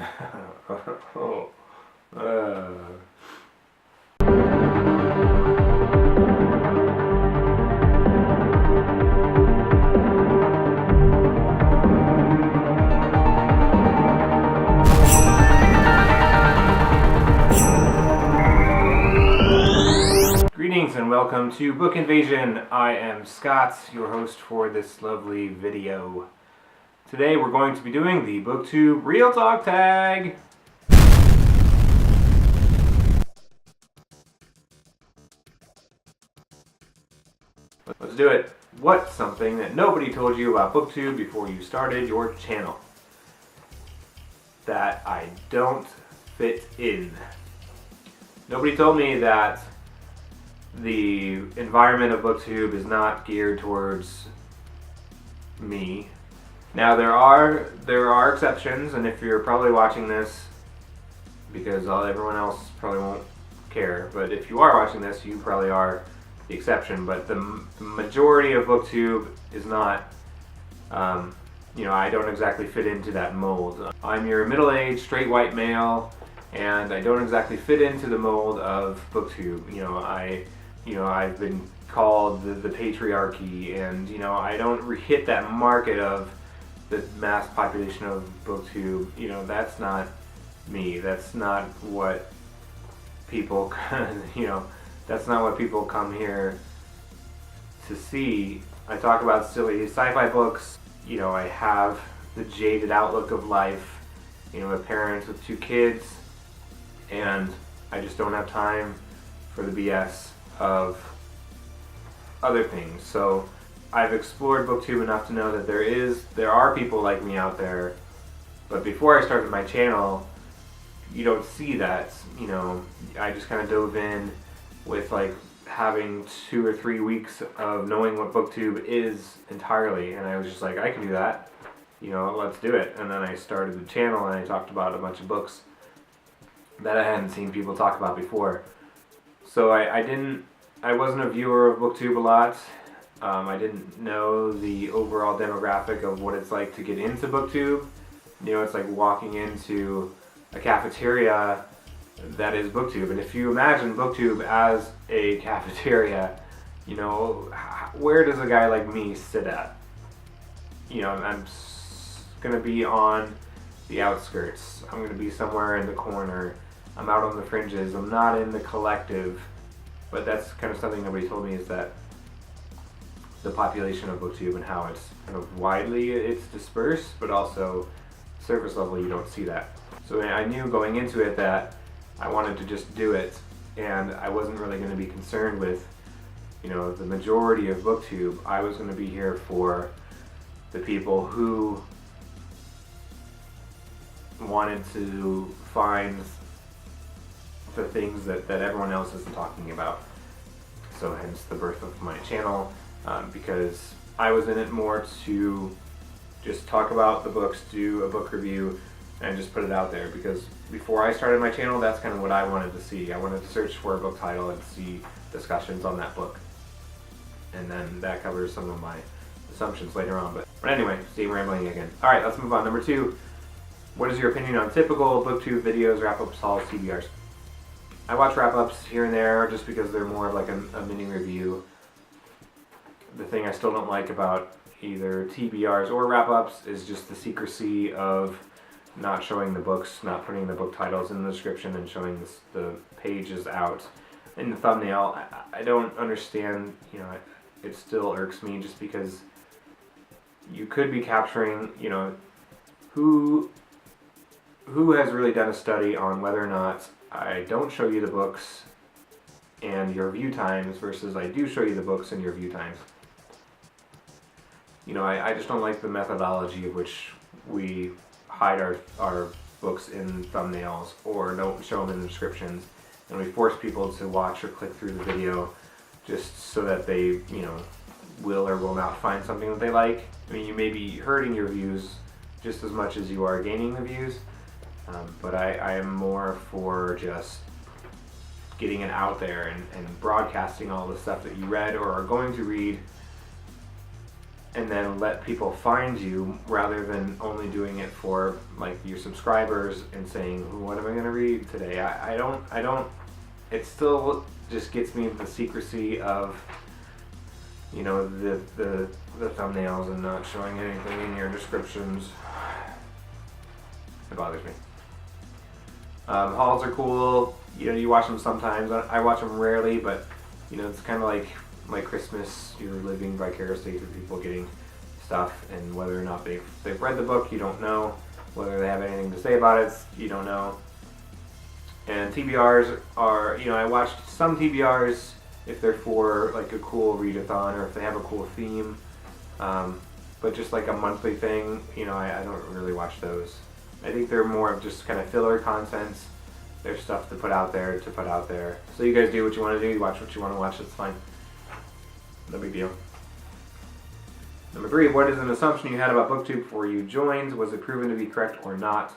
Oh. Greetings and welcome to Book Invasion. I am Scott, your host for this lovely video. Today we're going to be doing the Booktube Real Talk Tag. Let's do it. What's something that nobody told you about Booktube before you started your channel? That I don't fit in. Nobody told me that the environment of Booktube is not geared towards me. Now there are exceptions, and if you're probably watching this, because everyone else probably won't care, but if you are watching this, you probably are the exception. But the majority of Booktube is not. I don't exactly fit into that mold. I'm your middle-aged straight white male, and I don't exactly fit into the mold of Booktube. I've been called the patriarchy, and I don't hit that market of the mass population of Booktube. That's not me. That's not what people that's not what people come here to see. I talk about silly sci-fi books. I have the jaded outlook of life. A parent with 2 kids, and I just don't have time for the BS of other things. So I've explored Booktube enough to know that there are people like me out there. But before I started my channel, you don't see that. I just kind of dove in with having 2 or 3 weeks of knowing what Booktube is entirely, and I was just like, I can do that. Let's do it. And then I started the channel, and I talked about a bunch of books that I hadn't seen people talk about before. So I wasn't a viewer of Booktube a lot. I didn't know the overall demographic of what it's like to get into Booktube. It's like walking into a cafeteria that is Booktube. And if you imagine Booktube as a cafeteria, where does a guy like me sit at? I'm going to be on the outskirts. I'm going to be somewhere in the corner. I'm out on the fringes. I'm not in the collective. But that's kind of something nobody told me, is that the population of Booktube and how it's kind of widely it's dispersed, but also surface level you don't see that. So I knew going into it that I wanted to just do it, and I wasn't really going to be concerned with the majority of Booktube. I was going to be here for the people who wanted to find the things that everyone else isn't talking about. So hence the birth of my channel, because I was in it more to just talk about the books, do a book review, and just put it out there. Because before I started my channel, that's kind of what I wanted to see. I wanted to search for a book title and see discussions on that book. And then that covers some of my assumptions later on. But anyway, see, rambling again. Alright, let's move on. Number 2, what is your opinion on typical Booktube videos, wrap-ups, hauls, TBRs? I watch wrap-ups here and there just because they're more of like a mini review. The thing I still don't like about either TBRs or wrap-ups is just the secrecy of not showing the books, not putting the book titles in the description, and showing the pages out in the thumbnail. I don't understand, it still irks me, just because you could be capturing, who has really done a study on whether or not I don't show you the books and your view times versus I do show you the books and your view times. I just don't like the methodology of which we hide our books in thumbnails or don't show them in the descriptions, and we force people to watch or click through the video just so that they, will or will not find something that they like. You may be hurting your views just as much as you are gaining the views. But I am more for just getting it out there and broadcasting all the stuff that you read or are going to read and then let people find you rather than only doing it for like your subscribers and saying, what am I going to read today? I don't, it still just gets me the secrecy of, you know, the thumbnails and not showing anything in your descriptions. It bothers me. Hauls are cool. You know, you watch them sometimes. I watch them rarely, but you know, it's kind of like Christmas. You're living vicariously through people getting stuff, and whether or not they've read the book, you don't know. Whether they have anything to say about it, you don't know. And TBRs are, you know, I watched some TBRs if they're for like a cool readathon or if they have a cool theme. But just like a monthly thing, you know, I don't really watch those. I think they're more of just kind of filler content. There's stuff to put out there. So you guys do what you want to do. You watch what you want to watch. It's fine. No big deal. Number 3, what is an assumption you had about Booktube before you joined? Was it proven to be correct or not?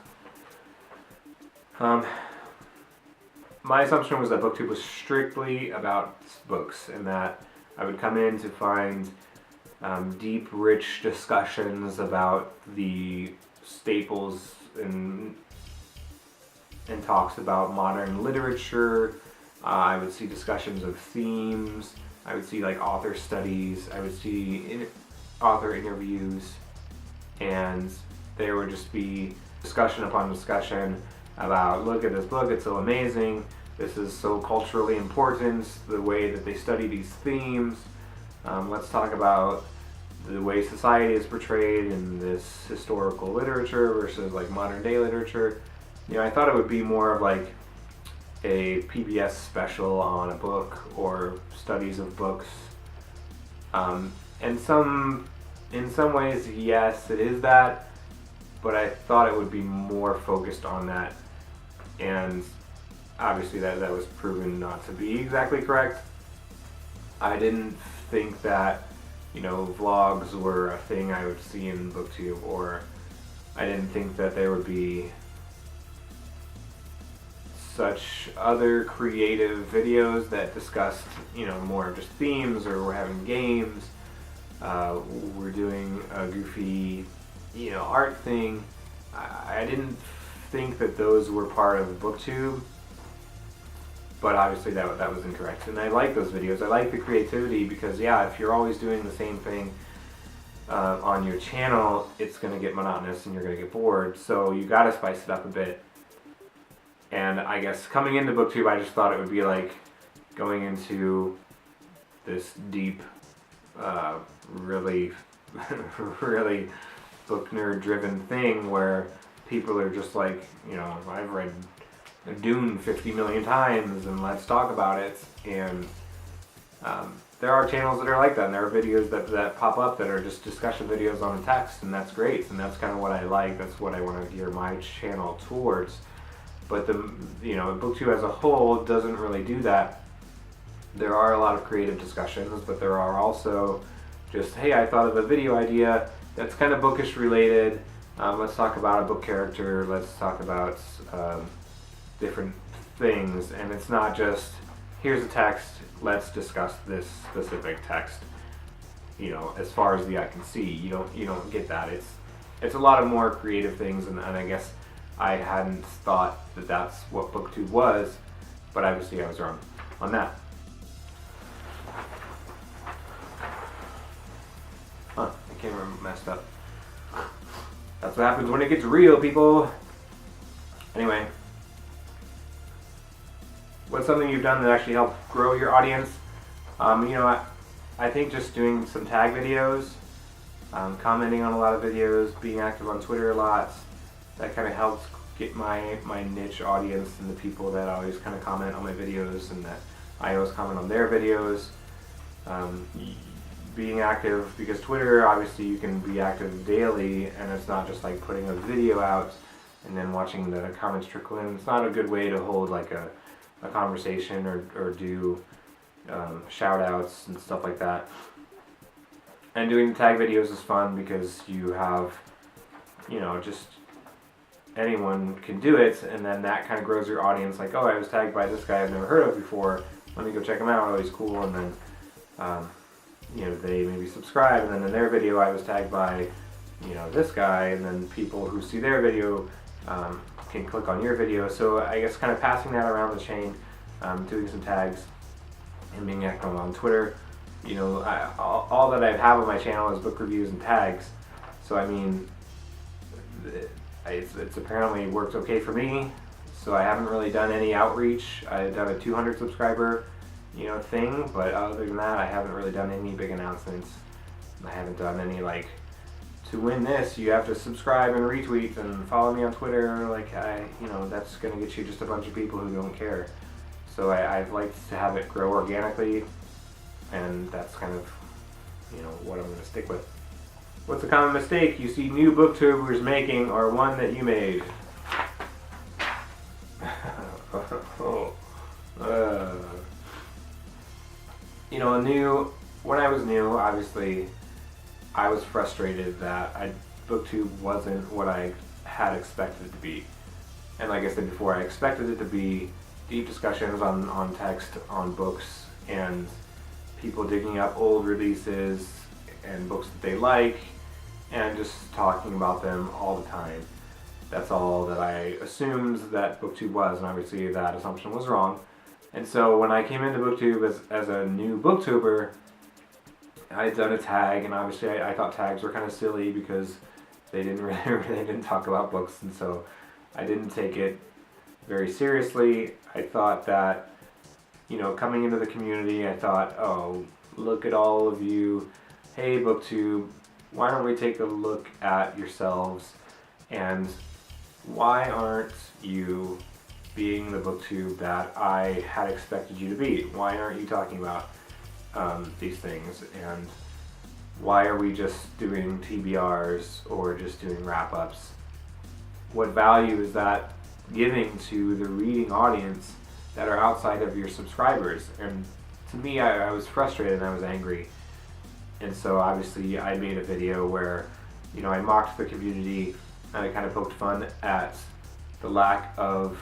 My assumption was that Booktube was strictly about books, and that I would come in to find deep, rich discussions about the staples and talks about modern literature. I would see discussions of themes. I would see like author studies. I would see author interviews, and there would just be discussion upon discussion about, look at this book, it's so amazing, this is so culturally important, the way that they study these themes. Let's talk about the way society is portrayed in this historical literature versus like modern day literature. You know, I thought it would be more of like a PBS special on a book or studies of books. And in some ways, yes, it is that, but I thought it would be more focused on that. And obviously that was proven not to be exactly correct. I didn't think that, you know, vlogs were a thing I would see in Booktube, or I didn't think that there would be such other creative videos that discussed, you know, more of just themes, or we're having games, we're doing a goofy, you know, art thing. I didn't think that those were part of Booktube, but obviously that was incorrect. And I like those videos. I like the creativity because, yeah, if you're always doing the same thing on your channel, it's going to get monotonous and you're going to get bored. So you got to spice it up a bit. And I guess coming into Booktube, I just thought it would be like going into this deep, really, really book nerd driven thing where people are just like, you know, I've read Dune 50 million times and let's talk about it. And there are channels that are like that, and there are videos that pop up that are just discussion videos on the text, and that's great, and that's kind of what I like. That's what I want to gear my channel towards. But Booktube as a whole doesn't really do that. There are a lot of creative discussions, but there are also just, hey, I thought of a video idea that's kind of bookish related. Let's talk about a book character. Let's talk about different things. And it's not just, here's a text, let's discuss this specific text. You know, as far as the eye can see, you don't get that. It's a lot of more creative things, and I guess I hadn't thought that that's what Booktube was, but obviously I was wrong on that. Huh, the camera messed up. That's what happens when it gets real, people. Anyway, what's something you've done that actually helped grow your audience? I think just doing some tag videos, commenting on a lot of videos, being active on Twitter a lot, that kind of helps get my niche audience and the people that always kind of comment on my videos and that I always comment on their videos. Being active, because Twitter, obviously you can be active daily, and it's not just like putting a video out and then watching the comments trickle in. It's not a good way to hold like a conversation or do shout outs and stuff like that. And doing tag videos is fun because you have, just anyone can do it, and then that kind of grows your audience. Like, oh, I was tagged by this guy I've never heard of before. Let me go check him out. Oh, he's cool. And then, they maybe subscribe, and then in their video I was tagged by, this guy, and then people who see their video can click on your video. So I guess kind of passing that around the chain, doing some tags, and being active on Twitter. All that I have on my channel is book reviews and tags. So I mean, it's apparently worked okay for me. So I haven't really done any outreach. I've done a 200 subscriber, thing, but other than that, I haven't really done any big announcements. I haven't done any to win this, you have to subscribe and retweet and follow me on Twitter. That's gonna get you just a bunch of people who don't care. So I've liked to have it grow organically, and that's kind of, what I'm gonna stick with. What's a common mistake you see new booktubers making, or one that you made? When I was new, obviously, I was frustrated that Booktube wasn't what I had expected it to be. And like I said before, I expected it to be deep discussions on text, on books, and people digging up old releases and books that they like, and just talking about them all the time. That's all that I assumed that Booktube was, and obviously that assumption was wrong. And so when I came into Booktube as a new booktuber, I had done a tag, and obviously I thought tags were kind of silly because they didn't talk about books, and so I didn't take it very seriously. I thought that, coming into the community, I thought, oh, look at all of you. Hey, Booktube, why don't we take a look at yourselves, and why aren't you being the Booktube that I had expected you to be? Why aren't you talking about these things, and why are we just doing TBRs or just doing wrap-ups? What value is that giving to the reading audience that are outside of your subscribers? And to me, I was frustrated and I was angry, and so obviously I made a video where I mocked the community, and I kind of poked fun at the lack of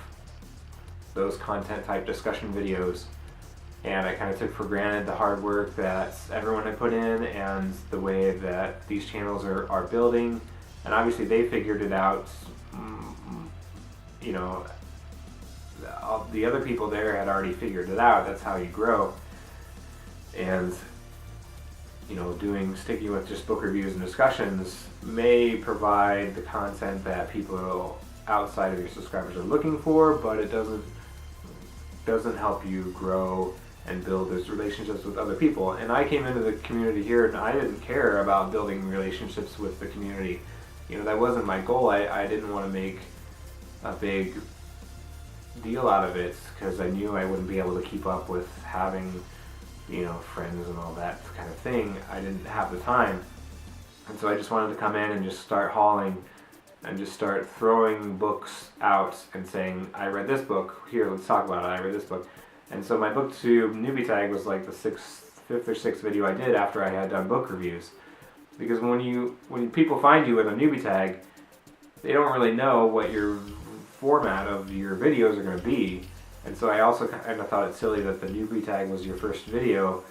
those content type discussion videos. And I kind of took for granted the hard work that everyone had put in, and the way that these channels are building. And obviously they figured it out. The other people there had already figured it out. That's how you grow. And sticking with just book reviews and discussions may provide the content that people outside of your subscribers are looking for, but it doesn't help you grow and build those relationships with other people. And I came into the community here, and I didn't care about building relationships with the community. That wasn't my goal. I didn't want to make a big deal out of it, because I knew I wouldn't be able to keep up with having, friends and all that kind of thing. I didn't have the time. And so I just wanted to come in and just start hauling and just start throwing books out and saying, I read this book, here, let's talk about it, I read this book. And so my Booktube newbie tag was like the fifth or sixth video I did after I had done book reviews. Because when people find you with a newbie tag, they don't really know what your format of your videos are going to be. And so I also kind of thought it silly that the newbie tag was your first video.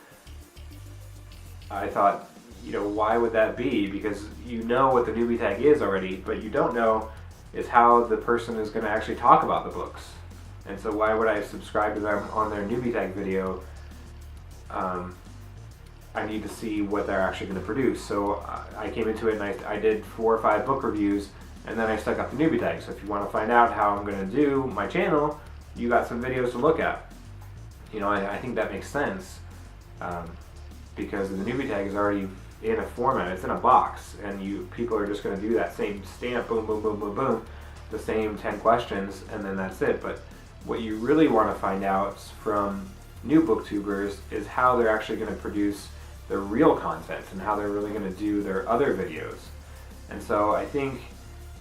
I thought, why would that be? Because you know what the newbie tag is already, but you don't know is how the person is going to actually talk about the books. And so why would I subscribe to them on their newbie tag video? I need to see what they're actually going to produce. So I came into it and I did 4 or 5 book reviews, and then I stuck up the newbie tag. So if you want to find out how I'm going to do my channel, you got some videos to look at. I think that makes sense, because the newbie tag is already in a format. It's in a box, and people are just going to do that same stamp, boom, boom, boom, boom, boom, the same 10 questions, and then that's it. But what you really want to find out from new booktubers is how they're actually going to produce their real content and how they're really going to do their other videos. And so I think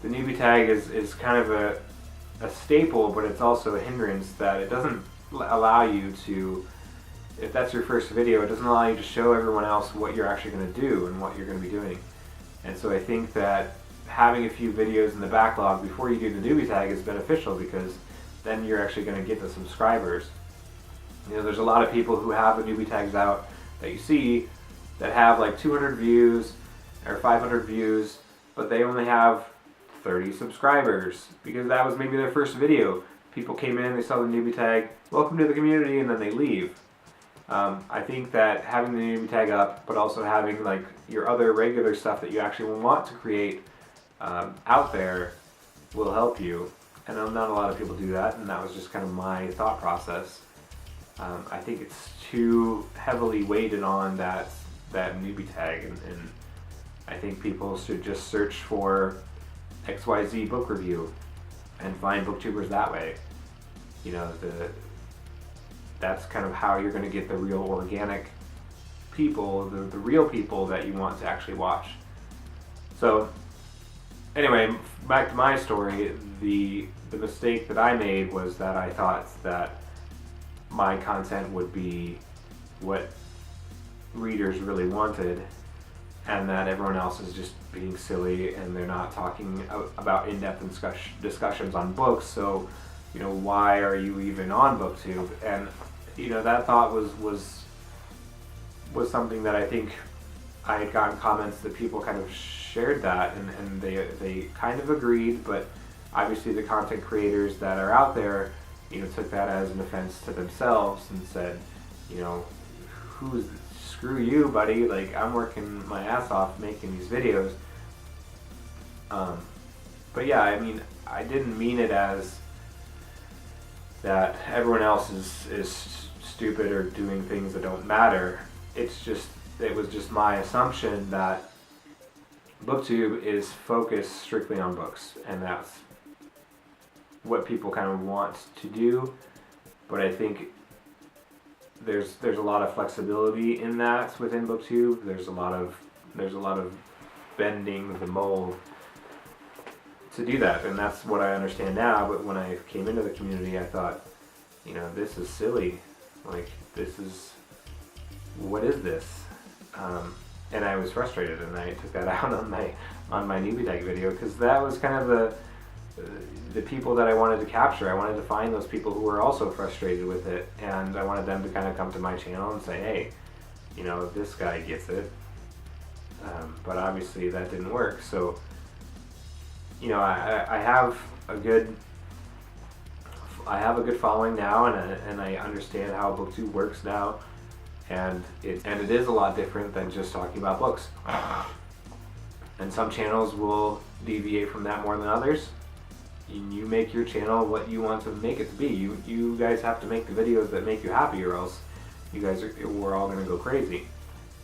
the newbie tag is kind of a staple, but it's also a hindrance that it doesn't allow you to, if that's your first video, it doesn't allow you to show everyone else what you're actually going to do and what you're going to be doing. And so I think that having a few videos in the backlog before you do the newbie tag is beneficial, because then you're actually going to get the subscribers. There's a lot of people who have the newbie tags out that you see, that have like 200 views or 500 views, but they only have 30 subscribers because that was maybe their first video. People came in, they saw the newbie tag, welcome to the community, and then they leave. I think that having the newbie tag up, but also having like your other regular stuff that you actually want to create out there will help you. And not a lot of people do that, and that was just kind of my thought process. I think it's too heavily weighted on that newbie tag, and I think people should just search for XYZ book review and find booktubers that way. You know, that's kind of how you're going to get the real organic people, the real people that you want to actually watch. So anyway, back to my story, the mistake that I made was that I thought that my content would be what readers really wanted, and that everyone else is just being silly and they're not talking about in-depth discussions on books. So, you know, why are you even on Booktube? And you know, that thought was something that I think I had gotten comments that people kind of shared that, and they kind of agreed, but obviously the content creators that are out there, you know, took that as an offense to themselves and said, you know, screw you, buddy, like I'm working my ass off making these videos. But yeah, I mean, I didn't mean it as that everyone else is stupid or doing things that don't matter. It was just my assumption that Booktube is focused strictly on books, and that's what people kind of want to do. But I think there's a lot of flexibility in that within Booktube. There's a lot of bending the mold to do that, and that's what I understand now. But when I came into the community, I thought, you know, this is silly. Like, what is this? And I was frustrated, and I took that out on my newbie tag video, because that was kind of the people that I wanted to capture. I wanted to find those people who were also frustrated with it, and I wanted them to kind of come to my channel and say, hey, you know, this guy gets it. But obviously that didn't work. So, you know, I have a good following now, and I understand how Booktube works now, and it is a lot different than just talking about books. And some channels will deviate from that more than others. You make your channel what you want to make it to be. You guys have to make the videos that make you happy, or else we're all gonna go crazy.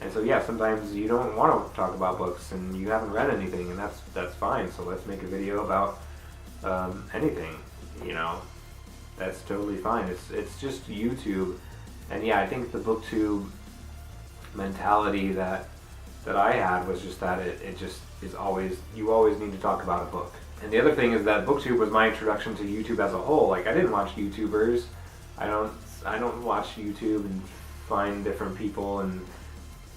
And so yeah, sometimes you don't want to talk about books and you haven't read anything, and that's fine. So let's make a video about anything, you know. That's totally fine. It's just YouTube. And yeah, I think the Booktube mentality that I had was just that it just is you always need to talk about a book. And the other thing is that Booktube was my introduction to YouTube as a whole. Like, I didn't watch YouTubers. I don't watch YouTube and find different people, and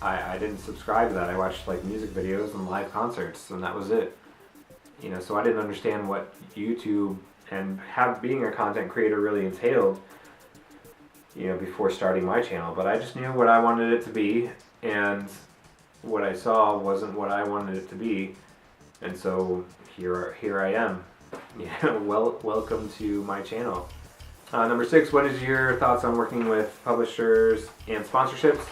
I didn't subscribe to that. I watched like music videos and live concerts, and that was it. You know, so I didn't understand what YouTube and being a content creator really entailed, you know, before starting my channel. But I just knew what I wanted it to be, and what I saw wasn't what I wanted it to be. And so here I am. Yeah, welcome to my channel. Number 6, what is your thoughts on working with publishers and sponsorships?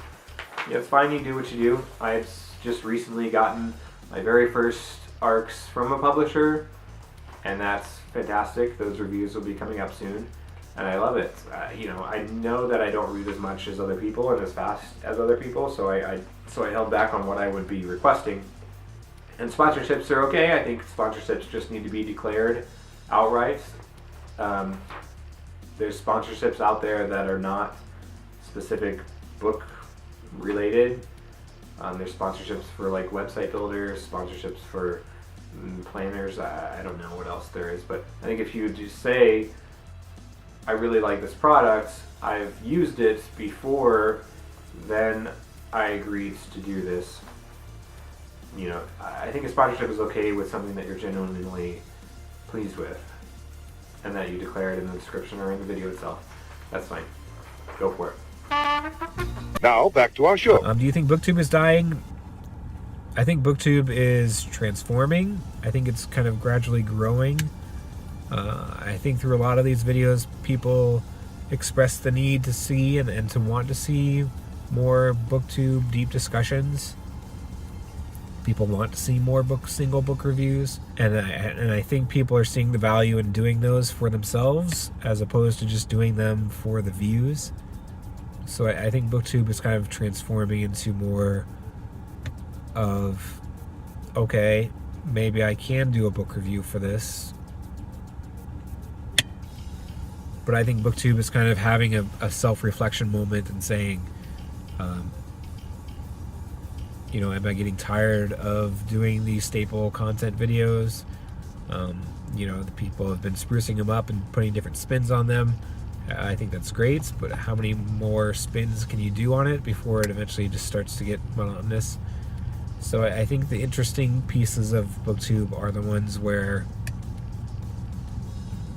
Yeah, it's fine, you do what you do. I've just recently gotten my very first arcs from a publisher, and that's fantastic. Those reviews will be coming up soon, and I love it. You know, I know that I don't read as much as other people and as fast as other people, so I held back on what I would be requesting. And sponsorships are okay. I think sponsorships just need to be declared outright. There's sponsorships out there that are not specific book related. There's sponsorships for like website builders, sponsorships for planners. I don't know what else there is, but I think if you just say, I really like this product, I've used it before, then I agreed to do this. You know, I think a sponsorship is okay with something that you're genuinely pleased with, and that you declare it in the description or in the video itself. That's fine. Go for it. Now, back to our show. Do you think Booktube is dying? I think Booktube is transforming. I think it's kind of gradually growing. I think through a lot of these videos, people express the need to see and to want to see more Booktube deep discussions. People want to see more single book reviews, and I think people are seeing the value in doing those for themselves as opposed to just doing them for the views. So I think Booktube is kind of transforming into more of, okay, maybe I can do a book review for this. But I think Booktube is kind of having a self-reflection moment and saying, you know, am I getting tired of doing these staple content videos? You know, the people have been sprucing them up and putting different spins on them. I think that's great, but how many more spins can you do on it before it eventually just starts to get monotonous? So I think the interesting pieces of Booktube are the ones where,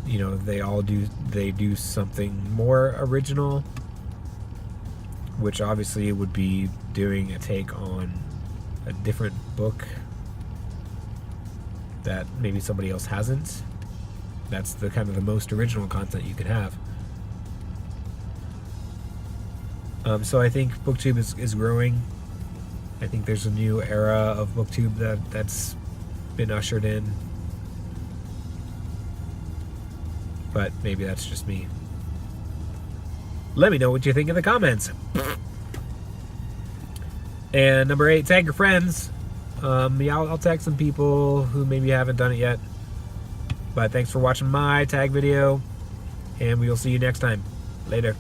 you know, they do something more original, which obviously would be doing a take on a different book that maybe somebody else hasn't. That's the kind of the most original content you could have. So I think Booktube is growing. I think there's a new era of Booktube that's been ushered in. But maybe that's just me. Let me know what you think in the comments. And number 8, tag your friends. Yeah, I'll tag some people who maybe haven't done it yet. But thanks for watching my tag video, and we will see you next time. Later.